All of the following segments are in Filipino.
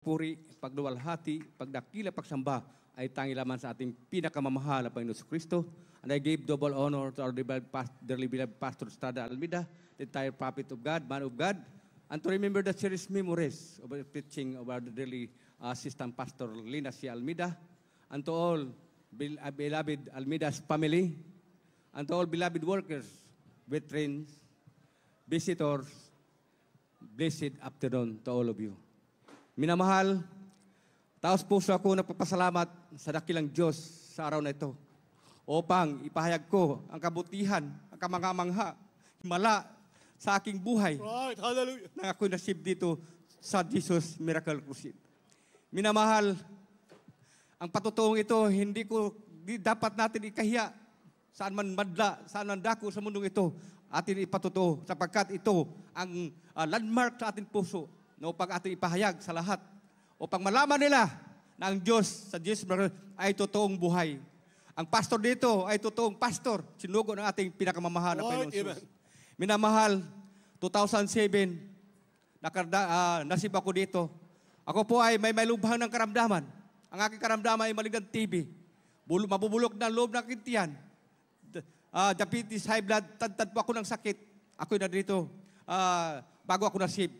pagpuri, pagluwalhati, pagdakila, pagsamba ay tangi lamang sa ating pinakamamahal na Panginoon Kristo. And I give double honor to our dearly beloved Pastor Estrada Almeida, the entire prophet of God, man of God, and to remember the cherished memories of the preaching of our dearly assistant pastor Lina C. Almeida, and to all beloved Almeida's family, and to all beloved workers, veterans, visitors, blessed afternoon to all of you. Minamahal, taos puso ako nagpapasalamat sa dakilang Diyos sa araw na ito upang ipahayag ko ang kabutihan, ang kamangamangha, himala sa aking buhay. Right, hallelujah. Na ako'y nasib dito sa Jesus Miracle Crusade. Minamahal, ang patutuong ito, hindi dapat natin ikahiya saan man madla, saan man dako sa mundong ito, atin ipatutuo sapagkat ito ang landmark sa ating puso na upang ating ipahayag sa lahat upang malaman nila na ang Diyos sa Jesus ay totoong buhay. Ang pastor dito ay totoong pastor, sinugo ng ating pinakamamahal na Panginoon Jesus. Minamahal, 2007, nasib ako dito. Ako po ay may lubhang ng karamdaman. Ang aking karamdaman ay maligang TB. Mabubulok na loob ng kintiyan. Diabetes, high blood, tantad po ako ng sakit. Ako'y na dito bago ako nasib.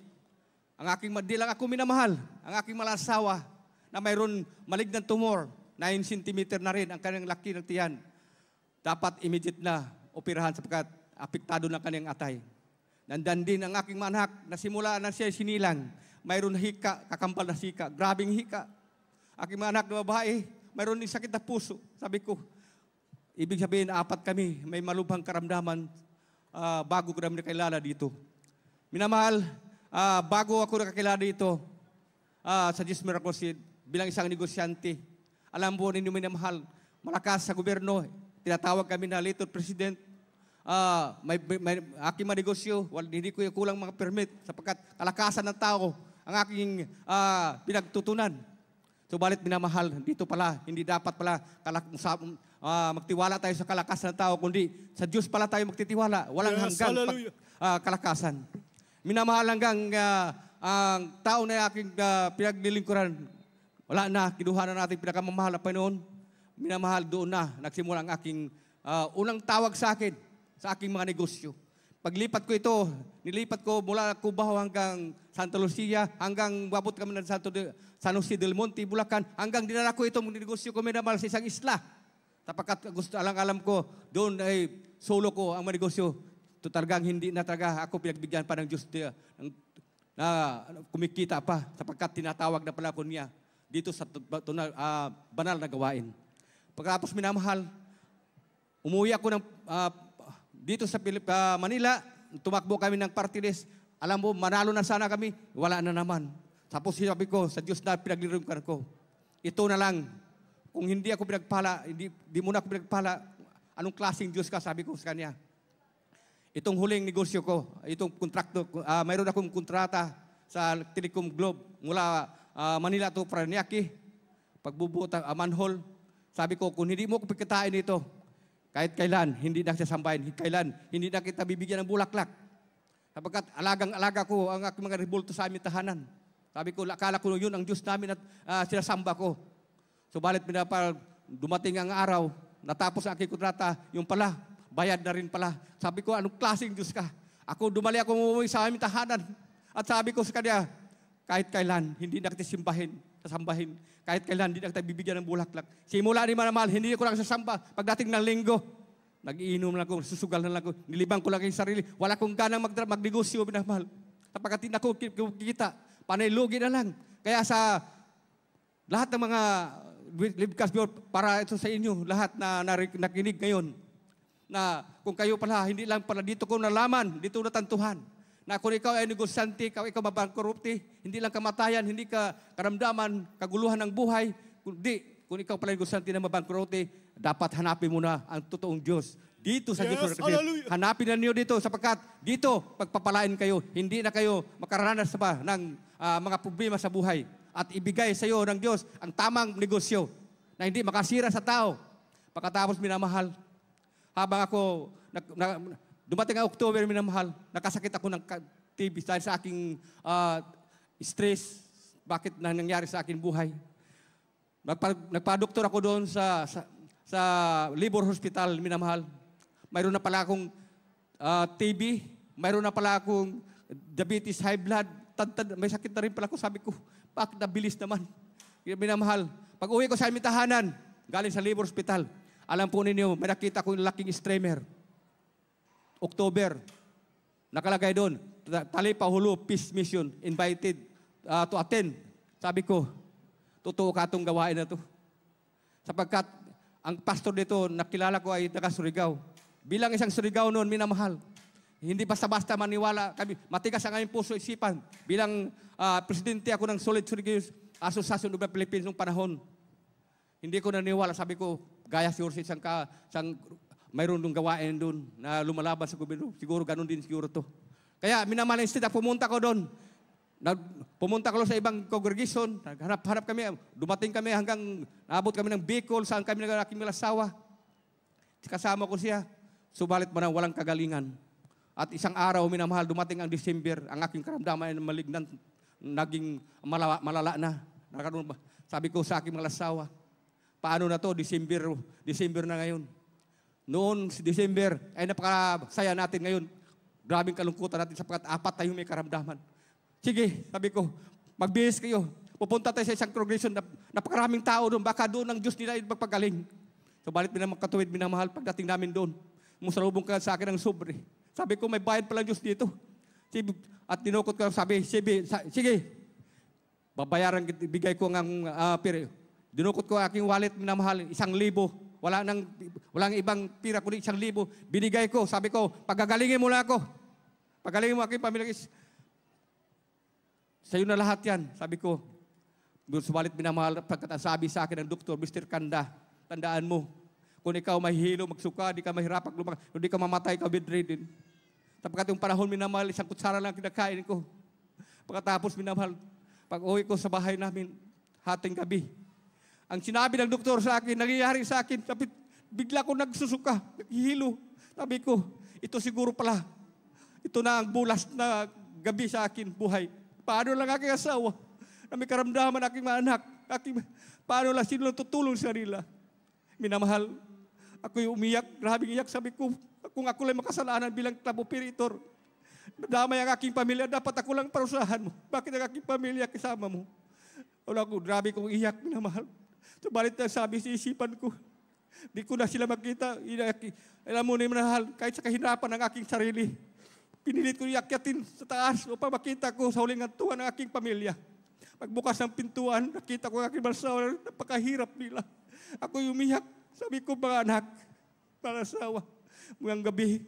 Ang aking di lang ako minamahal, ang aking malasawa na mayroon malignant tumor, 9 cm na rin ang kanyang laki ng tiyan. Dapat immediate na operahan sapagkat apektado ng kanyang atay. Nandan din ang aking manak na simula na siya sinilang, mayroon hika, kakambal na hika, grabing hika. Aking mga anak na babae, mayroon din sakit na puso. Sabi ko, ibig sabihin, 4 kami, may malubhang karamdaman bago ko namin nakilala dito. Minamahal, bago ako nakakilala dito sa Jesus Miracle Crusade, bilang isang negosyante, alam mo ninyo minamahal, malakas sa gobyerno, tinatawag kami na little president, may aking mga negosyo, hindi ko kulang mga permit sapagkat kalakasan ng tao ang aking pinagtutunan. Subalit minamahal, dito pala, hindi dapat pala magtiwala tayo sa kalakasan ng tao, kundi sa Diyos pala tayo magtitiwala. Walang hanggang kalakasan. Minamahal hanggang ang tao na aking pinaglilingkuran, wala na, kinuha na natin pinakamamahal na Panginoon. Minamahal, doon na, nagsimula ang aking unang tawag sa akin, sa aking mga negosyo. Paglipat ko ito, nilipat ko mula Cubao hanggang Santa Lucia, hanggang wabot kami ng San Jose del Monte, Bulacan, hanggang dinala ko ito, negosyo ko minamahal sa isang isla. Tapagkat gusto, alam ko, doon ay solo ko ang mga negosyo. Ito talagang hindi na talaga ako pinagbigyan pa ng Diyos na kumikita pa, sapagkat tinatawag na pala ko niya dito sa banal na gawain. Pagkatapos minamahal, umuwi ako ng dito sa Manila, tumakbo kami ng party list. Alam mo, manalo na sana kami, wala na naman. Tapos sabi ko, sa Diyos na pinaglilingkuran ko, ito na lang. Kung hindi ako pinagpala, hindi mo na ako pinagpala, anong klaseng Diyos ka, sabi ko sa kanya. Itong huling negosyo ko, itong kontrakto, mayroon akong kontrata sa Telecom Globe mula Manila to Paranaque, pagbubuo manhole. Sabi ko, kung hindi mo ko pagkatain ito, kahit kailan, hindi na kita sambahin. Kailan, hindi na kita bibigyan ng bulaklak. Sapagkat alagang-alaga ko ang aking mga rebulto sa aming tahanan. Sabi ko, akala ko yun ang Diyos namin at sinasamba ko. Subalit dumating ang araw, natapos ang aking kontrata, yung pala, bayad na rin pala. Sabi ko, anong klaseng Diyos ka? Ako, umuwi sa aming tahanan. At sabi ko sa kanya, kahit kailan, hindi na kita sasambahin. Kahit kailan, hindi na kita bibigyan ng bulaklak. Simula ni Manamahal, hindi ko lang sasamba. Pagdating ng linggo, nag-iinom lang ako, susugal na lang ako, nilibang ko lang yung sarili. Wala kong ganang magnegosyo, Manamahal. Sapagkat hindi na ako kikita, panay lugi na lang. Kaya sa lahat ng mga Libkas para ito sa inyo, lahat na nakinig ngayon, na kung kayo pala, hindi lang pala dito ko nalaman, dito natantuhan, na kung ikaw ay negosyante, ikaw mabangkrupte, hindi lang kamatayan, hindi ka karamdaman, kaguluhan ng buhay, kundi kung ikaw pala negosyante na mabangkrupte, dapat hanapin mo na ang totoong Diyos. Dito sa Diyos. Hanapin na niyo dito sapagkat dito pagpapalain kayo, hindi na kayo makararanas pa ng mga problema sa buhay at ibigay sa iyo ng Diyos ang tamang negosyo na hindi makasira sa tao. Pagkatapos minamahal, habang ako dumating ang October, minamahal, nakasakit ako ng TB dahil sa aking stress, bakit na nangyari sa akin buhay. Nagpa-doktor ako doon sa Labor Hospital, minamahal. Mayroon na pala akong TB, mayroon na pala akong diabetes, high blood, may sakit na rin pala ako. Sabi ko, bakit nabilis naman? Minamahal. Pag uwi ko sa aming tahanan, galing sa Labor Hospital, alam po ninyo, may nakita ko yung laking streamer. October, nakalagay doon, Talipa Hulu Peace Mission, invited to attend. Sabi ko, totoo ka itong gawain na to. Sapagkat ang pastor dito, nakilala ko ay taga Surigao. Bilang isang Surigao noon, minamahal. Hindi basta-basta maniwala kami. Matigas ang aming puso isipan. Bilang presidente ako ng Solid Surigao Association of the Philippines noong panahon. Hindi ko naniwala. Sabi ko, gaya siguro sa isang mayroon nung gawain doon na lumalaban sa gobyerno. Siguro ganun din siguro to. Kaya minamahal instead, pumunta ko doon. Pumunta ko sa ibang congregation. Hanap kami. Dumating kami hanggang naabot kami ng Bicol, saan kami nag-aking milasawa. Kasama ko siya. Subalit man walang kagalingan. At isang araw, minamahal, dumating ang December, ang aking karamdaman ay malignan, naging malala na. Sabi ko sa aking milasawa, paano na to? December na ngayon. Noon, si December, ay napakasaya natin ngayon. Grabing kalungkutan natin sapagkat 4 tayong may karamdaman. Sige, sabi ko, magbihis kayo. Pupunta tayo sa isang congregation, napakaraming tao doon, baka doon ang Diyos nila ay magpagaling. Subalit minamahal, minamahal, pagdating namin doon, musalubong ka sa akin ng sobre. Sabi ko, may bayad pala Diyos dito. At tinukot ko, sabi, sige, babayaran, bigay ko ng pira. Dinukot ko aking wallet, minamahal, 1,000. Walang ibang pira kundi 1,000. Binigay ko, sabi ko, pagagalingin mo na ako. Pagalingin mo aking pamilya. Sa'yo na lahat yan. Sabi ko, subalit minamahal, pagkatasabi sa akin ng doktor, Mr. Kanda, tandaan mo, kung ikaw mahihilo, magsuka, di ka mahirapak, hindi ka mamatay, ka bedridden. Sapagkat yung panahon, minamahal, 1 kutsara lang kinakain ko. Pagkatapos, minamahal, pag uwi ko sa bahay namin, hating gabi, ang sinabi ng doktor sa akin, nangyayari sa akin, sabi, bigla ko nagsusuka, naghihilo. Sabi ko, ito siguro pala, ito na ang bulas na gabi sa akin, buhay. Paano lang aking asawa, na may karamdaman aking mga anak, paano lang sino tutulong sa nila. Minamahal, ako'y umiyak, grabing iyak, sabi ko, kung ako lang makasalanan bilang club operator, nadamay ang aking pamilya, dapat ako lang parusahan mo. Bakit ang aking pamilya kasama mo? Wala ko, grabe kong iyak, minamahal. Subalit na sabi sa isipan ko, di ko na sila makita. Alam mo na minamahal, kahit sa kahirapan ng aking sarili, pinilit ko iakyatin sa taas upang makita ko sa huling hantuan ng aking pamilya. Pagbukas ng pintuan, nakita ko ang aking balsawa, napakahirap nila. Ako'y umiyak. Sabi ko, mga anak, mga asawa, mga gabi,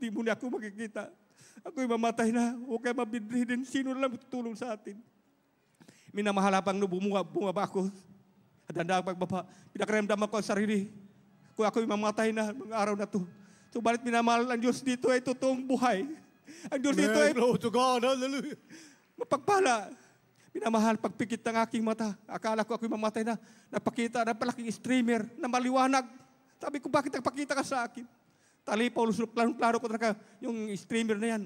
di mo na ako makikita. Ako'y mamatay na, huwag kayo mabidridin. Sino lang tutulong sa atin? Minamahal habang bumaba ako. At handa pagbaba, pinakaramdaman ko ang sarili. Kung ako'y mamatay na, mga araw na to. Subalit minamahal ang Diyos dito ay totoong buhay. Ang Diyos dito ay to God, hallelujah. Mapagpala. Minamahal, pagpikit ng aking mata. Akala ko ako'y mamatay na. Napakita na palaking streamer na maliwanag. Sabi ko, bakit nagpakita ka sa akin? Talipaw, plano ko talaga yung streamer na yan.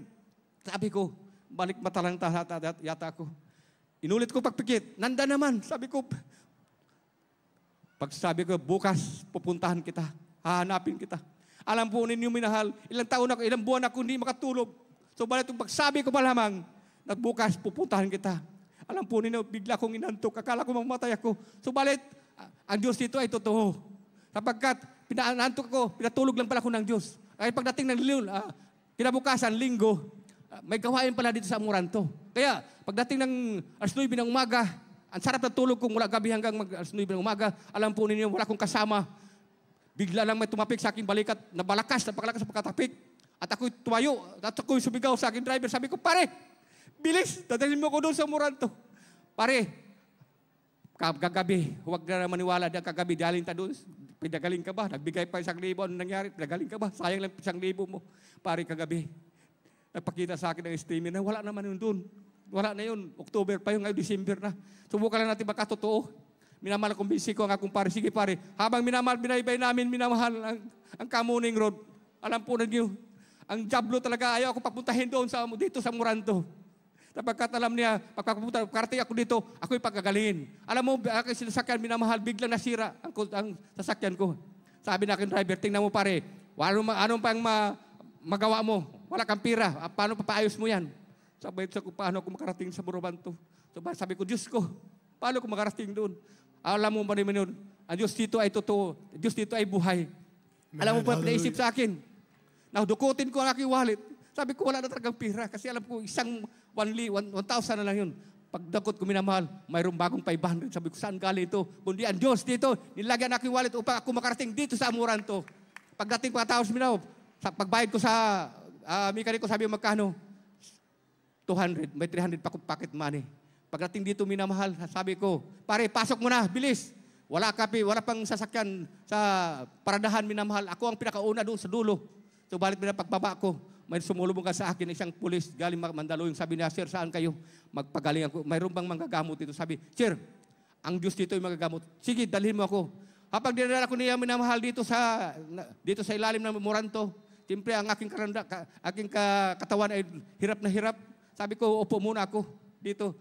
Sabi ko, balik mata lang yata ako. Inulit ko pagpikit. Nanda naman. Sabi ko, pagsabi ko, bukas pupuntahan kita. Hahanapin kita. Alam po ninyo, minahal, ilang buwan ako hindi makatulog. So, balit yung pagsabi ko pa lamang, nagbukas pupuntahan kita. Alam po ninyo, bigla kong inantok. Akala ko mamatay ako. Subalit, ang Diyos dito ay totoo. Sapagkat, pinanantok ko, pinatulog lang pala ko ng Diyos. Kaya pagdating ng kinabukasan, linggo, may gawain pala dito sa Amoranto. Kaya, pagdating ng alas 9 ng umaga, ang sarap na tulog ko mula gabi hanggang alas 9 ng umaga. Alam po ninyo, wala akong kasama. Bigla lang may tumapik sa aking balikat, napakalakas sa pagkatapik. At ako'y tumayo, at ako'y sumigaw sa aking driver. Sabi ko, pare, bilis, dadalhin mo ko doon sa Amoranto. Pare, kagabi, huwag na maniwala na kagabi, daling ta doon. Pinagaling ka ba? Nagbigay pa 1,000. Ano nangyari? Pinagaling ka ba? Sayang lang 1,000 mo. Pare, kagabi, nagpakita sa akin ng streamer na wala naman yun doon. Wala na yun. October pa yun, ngayon December na. Subukan lang natin baka totoo. Minamahal, kumbinsi ko ang akong pare. Sige pare, habang minamahal, binaybay namin, minamahal ang Kamuning Road. Alam po na niyo, ang Diablo talaga, ayaw ako papuntahin doon dito sa Amoranto. Sapagkat alam niya, pagkapunta, karating ako dito, ako'y pagkagalingin. Alam mo, aking sinasakyan, minamahal, biglang nasira ang sasakyan ko. Sabi na aking driver, tingnan mo pare, anong pang magawa mo? Wala kang pira, paano papaayos mo yan? Sabi ko, paano ako makarating sa Buruban to? So, sabi ko, Diyos ko, paano ako makarating doon? Alam mo ba naman yun, ang Diyos dito ay totoo, Diyos dito ay buhay. Alam mo pa, pinaisip sa akin, dukutin ko ang aking wallet. Sabi ko, wala na talagang pira. Kasi alam ko, isang 1,000 na lang yun. Pagdakot ko minamahal, mayroong bagong 500. Sabi ko, saan galing ito? Kundi ang Diyos dito, nilagyan aking wallet upang ako makarating dito sa amuran to. Pagdating pagkatapos minamahal, pagbayad ko sa mekaniko, sabi ko, magkano? 200. May 300 pa akong pocket money. Pagdating dito minamahal, sabi ko, pare, pasok mo na, bilis. Wala pang sasakyan sa paradahan minamahal. Ako ang pinakauna doon sa dulo. So, balit na pagbaba ko, may sumulubong ka sa akin, isang pulis, galing Mandaluyong, sabi niya, Sir, saan kayo? Magpagaling ako. Mayroon bang manggagamot dito? Sabi, Sir, ang Diyos dito ay magagamot. Sige, dalhin mo ako. Kapag dinala ko niya minamahal dito sa ilalim ng Moranto, siyempre ang aking katawan ay hirap na hirap. Sabi ko, upo muna ako dito.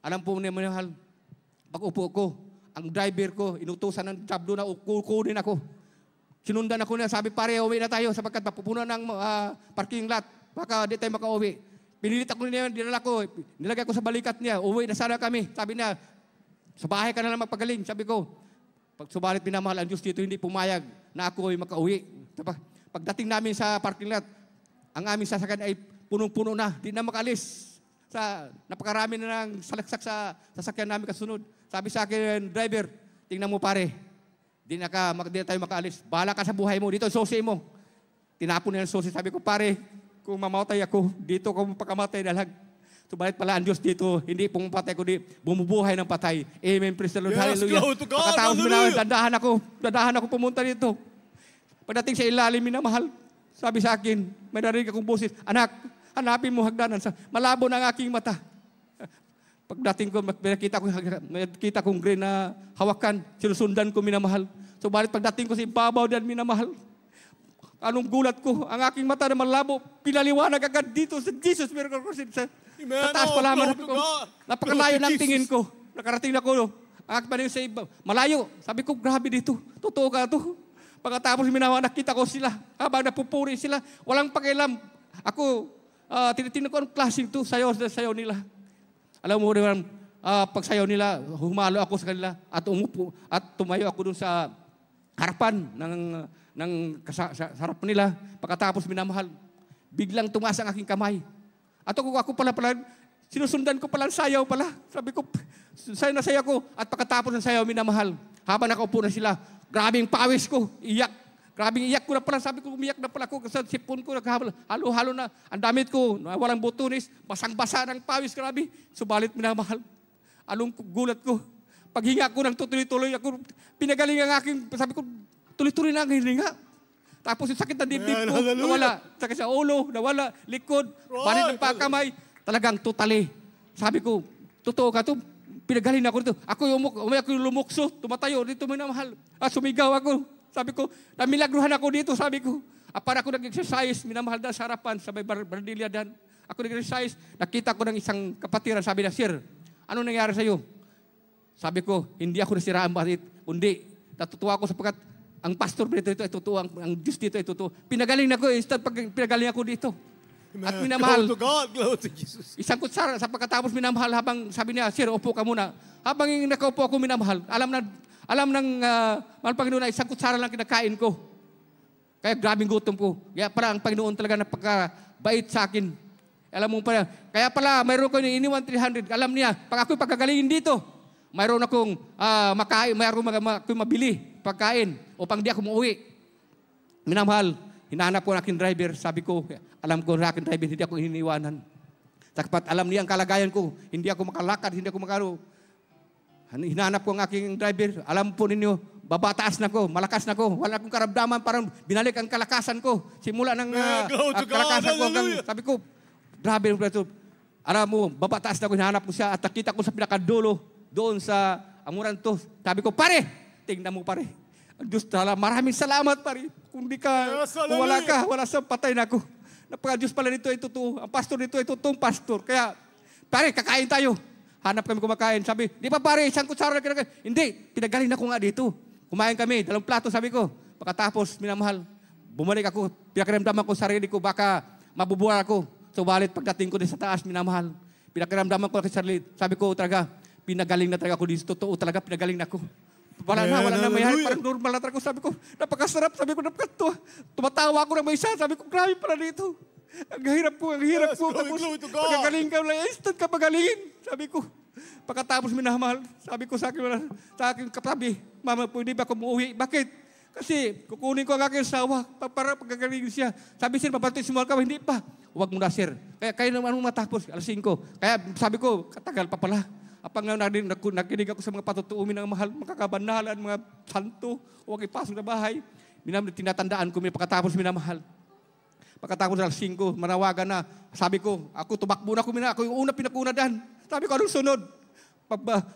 Alam po niya minamahal, pag upo ko, ang driver ko, inutusan ng job doon na kukunin ako. Sinundan ako niya, sabi, pare, uwi na tayo sapagkat mapupunan ng parking lot. Baka di tayo makauwi. Pinilit ako niya, dinala ko, nilagay ko sa balikat niya, uwi na sana kami. Sabi niya, sa bahay ka na lang magpagaling. Sabi ko, pag subalit pinamahal ang Diyos dito, hindi pumayag na ako ay makauwi. Pagdating namin sa parking lot, ang aming sasakyan ay punong-puno na, di na makalis. Napakarami na ng salaksak sa sasakyan namin kasunod. Sabi sa akin, driver, tingnan mo pare, Di na tayo makaalis. Bahala ka sa buhay mo. Dito, susi mo. Tinapon niya ang susi. Sabi ko, pare, kung mamatay ako, dito ako pagkamatay dalag. Subalit pala ang Diyos dito, hindi pumapatay ko, bumubuhay ng patay. Amen, praise the Lord, Yes, hallelujah. glory to God, Pagkatapos mo hallelujah. na, dadahan ako pumunta dito. Pagdating sa ilalim, minamahal, sabi sa akin, may narinig akong boses, anak, hanapin mo hagdanan. Malabo na ang aking mata. Pagdating ko, nakita kong green na hawakan, sinusundan ko minamahal. So, balit pagdating ko sa ibabaw din minamahal. Anong gulat ko, ang aking mata na malabo, pinaliwanag agad dito sa Jesus Miracle Crusade. Sa taas pa lamang ko. Napakalayo ng tingin ko. Nakarating na ko. Ang aking panin sa ibabaw. Malayo. Sabi ko, grabe dito. Totoo ka to. Pagkatapos minamahal, nakita ko sila. Habang napupuri sila, walang pakialam. Ako, tinitingnan ko ang klaseng to, sayo nila. Alam mo naman, pagsayaw nila, humalo ako sa kanila at umupo at tumayo ako dun sa harapan sa harapan nila. Pagkatapos minamahal, biglang tumaas ang aking kamay. At ako pala, sinusundan ko pala ang sayaw pala. Sabi ko, sayo ko. At pagkatapos ng sayaw, minamahal, habang nakaupo na sila, grabing pawis ko, iyak. Grabing iyak ko na pala. Sabi ko, umiyak na pala ako sa sipon ko. Halo-halo na. Ang damit ko, walang butunis. Basang-basa ng pawis. Grabe. Subalit minamahal. Anong gulat ko. Paghinga ko ng tuloy-tuloy. Ako, pinagaling ang aking, sabi ko, tuloy-tuloy na ang hininga. Tapos yung sakit ng dibdib ko, nawala. Sakit sa ulo, nawala. Likod, banit ng pagkamay. Talagang totally. Sabi ko, totoo ka to. Pinagaling ako dito. Ako yung lumukso. Tumatayo. Dito minamahal. Sumigaw ako. Sabi ko, namilagruhan ako dito, sabi ko. Para ako nag-exercise, minamahal na sa harapan, sa may Bardilla dan. Ako nag-exercise, nakita ko ng isang kapatiran, sabi na, Sir, ano nangyari sa'yo? Sabi ko, hindi ako nasiraan, kundi natutuwa ako sapagkat ang pastor dito ay totoo, ang Diyos dito ay totoo. Pinagaling na ko, instead pinagaling ako dito. At minamahal. Glory to God, glory to Jesus. Isang kutsara, sa pagkatapos minamahal, habang sabi niya, Sir, upo ka muna. Habang nakaupo ako minamahal, alam ng mahal Panginoon na isang kutsara lang kinakain ko. Kaya grabing gutom ko. Kaya pala ang Panginoon talaga napakabait sa akin. Alam mo pala, kaya pala mayroon ko iniwan 300. Alam niya, pag ako'y pagkagalingin dito, mayroon akong makain, mayroon akong mabili, pagkain, upang di ako muuwi. Minamahal, hinahanap ko ng aking driver. Sabi ko, alam ko na aking driver, hindi ako iniwanan. Sapat alam niya ang kalagayan ko, hindi ako makalakad, hindi ako makaro. Hinahanap ko ang aking driver. Alam po ninyo, babataas na ko, malakas na ko. Wala akong karamdaman, parang binalik ang kalakasan ko. Simula ng kalakasan ko hanggang, sabi ko, grabe. Alam mo, babataas na ko, hinahanap ko siya at nakita ko sa pinakadulo, doon sa amuran to. Sabi ko, pare, tingnan mo pare. Diyos tala, maraming salamat pare. Kung di ka, kung wala sa patay na ako. Napaka Diyos pala nito ay totoo. Ang pastor nito ay totoong pastor. Kaya, pare, kakain tayo. Hanap kami kumakain. Sabi, di pa pare, isang kutsara na kinakain. Hindi, pinagaling na ko nga dito. Kumain kami, 2 plato, sabi ko. Pagkatapos, minamahal, bumalik ako, pinakiramdaman ko sarili ko, baka mabubuhay ako. Subalit, pagdating ko din sa taas, minamahal, pinakiramdaman ko sa sarili, sabi ko talaga, pinagaling na talaga ako dito. Totoo talaga, pinagaling na ako. Wala na mayari, parang normal na talaga. Sabi ko, napakasarap, sabi ko, tumatawa ako ng may isa, sabi ko, grabe pala dito. Ang hirap po. Tapos, pagkagaling ka, instant ka pagalingin. Sabi ko, pagkatapos minamahal, sabi ko sa aking katabi, Mama, pwede ba ako umuwi? Bakit? Kasi kukunin ko ang aking asawa para pagkagalingin siya. Sabi sir, mabaptismal ka, hindi pa. Huwag mo na sir. Kaya naman matapos, 5:00. Kaya sabi ko, katagal pa pala. Apang nakinig ako sa mga patutuumin ng mahal, makakabanalan, mga santo, huwag ipasok na bahay. Tinatandaan ko, pagkatapos minamahal. Pagkatapos ng 5:00, manawagan na. Sabi ko, ako tumakbo na ako yung una pinakuna dyan. Sabi ko, anong sunod?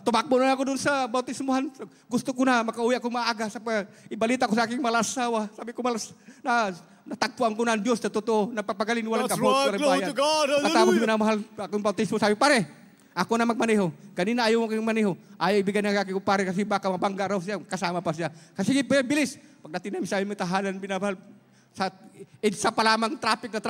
Tumakbo na ako doon sa bautismuhan. Gusto ko na, makauwi ako maaga. Ibalita ko sa aking malasawa. Sabi ko, natagpuan ko na ang Diyos na totoo, napapagaling, walang kabot, walang bayan. Pagkatapos minamahal, akong bautismo, sabi, pare, ako na magmaneho. Kanina ayaw mo kayong maneho. Ayaw ibigay ng aking pare kasi baka mabangga raw siya, kasama pa siya. Kasi bilis. Pagdating namin sa aming tahanan, binabahal, sa pa lamang traffic na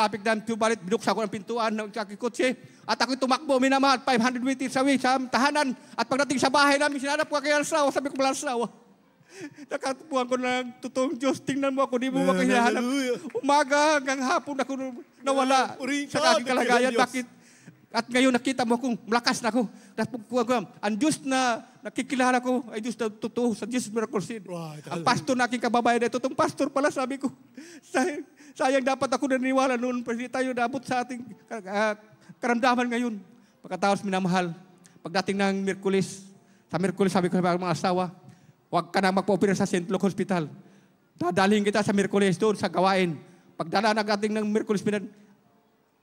tubalit, binuksan ko ng pintuan ng aking kotse. At ako'y tumakbo, minamahal, 500 meters away sa hananan. At pagdating sa bahay namin, sinanap ko aking asawa. Sabi ko, wala asawa. Nakatupuan ko ng totoong Diyos. Tingnan mo ako, di mo makahihanap. Umaga hanggang hapon ako nawala sa aking kalagayan. Bakit? At ngayon nakita mo akong malakas na ako. Ang Diyos na nakikilala ko ay Diyos na totoo sa Jesus Miracle Seed. Ang pastor na aking kababayan ay totoong pastor pala, sabi ko. Sayang dapat ako naniniwala noon. Hindi tayo naabot sa ating karamdaman ngayon. Pagkatapos minamahal, pagdating ng Miyerkules, sa Miyerkules sabi ko sa mga asawa, huwag ka na magpa-opera sa St. Luke Hospital. Dadalhin kita sa Miyerkules doon sa gawain. Pagdala ng ating ng Miyerkules,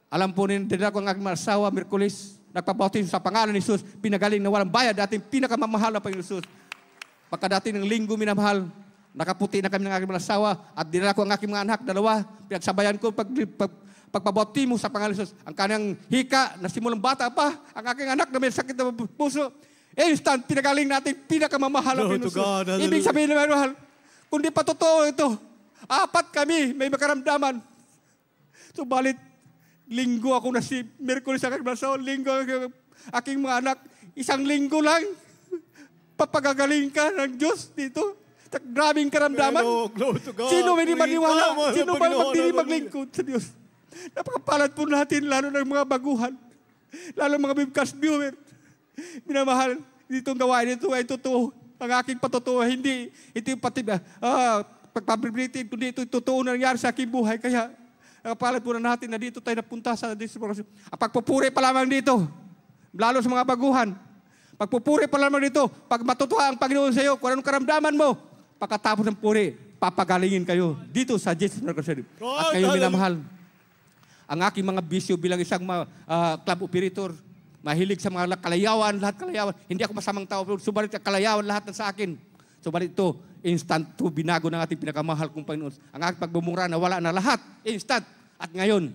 alam po din ako ang aking mga asawa, Miyerkules, nagpabautismo sa pangalan ni Jesus, pinagaling na walang bayad, dating pinakamamahal na Panginoon Jesus. Pagkadating ng linggo minamahal, nakaputi na kami ng aking mga asawa, at dinala ko ang aking mga anak, 2, pinagsabayan ko pagpabautismo sa pangalan ni Jesus. Ang kanyang hika, na simulang bata pa, ang aking anak na may sakit na puso, instant, pinagaling natin, pinakamamahal na Panginoon Jesus. Ibig sabihin naman, mahal, kung di pa totoo ito, 4 kami, may makaramdaman. Subalit, linggo ako na si Miyerkules sa aking asawa, linggo aking mga anak, 1 linggo lang, papagagaling ka ng Diyos dito. Grabing karamdaman. Sino may di maniwala? Sino ba magdili maglingkod sa Diyos? Napakapalad po natin, lalo ng mga baguhan, lalo mga webcast viewer. Minamahal, ditong gawain ito ay totoo. Ang aking patotoo, hindi pati pagpabribrity, kundi ito totoo na nangyari sa aking buhay. Kaya, nakapalad po na natin na dito tayo napunta sa distribution. Ang pagpupuri pa lamang dito, lalo sa mga baguhan. Pagpupuri pa lamang dito, pag matutuwa ang Panginoon sa iyo, kung anong karamdaman mo, pagkatapos ng puri, papagalingin kayo dito sa Jesus Miracle. At kayo minamahal. Ang aking mga bisyo bilang isang club operator, mahilig sa mga kalayawan, lahat kalayawan. Hindi ako masamang tao, subalit kalayawan lahat na sa akin. Subalit ito, instant to, binago ng ating pinakamahal kong Panginoon. Ang aking pagbumura na wala na lahat, instant. At ngayon,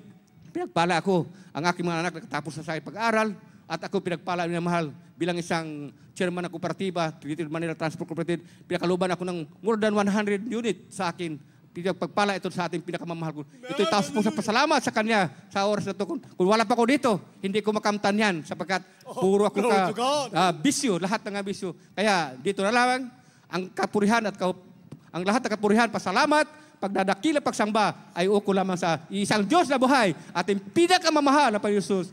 pinagpala ako, ang aking mga anak nakatapos na sa aking pag-aral, at ako pinagpala na mahal bilang isang chairman ng kooperatiba, Greater Manila Transport Cooperative, pinakaluban ako ng more than 100 unit sa akin. Pinagpagpala ito sa ating pinakamamahal ko. Ito'y taos po sa pasalamat sa Kanya sa oras na ito. Kung wala pa ako dito, hindi ko makamtan yan sapagkat puro ako bisyo, lahat ng bisyo. Kaya dito na lang, ang kapurihan at ang lahat ng kapurihan, pasalamat, pagdadakila, pagsamba ay uko lamang sa isang Diyos na buhay, ating pinakamamahal na Panginoon Jesus.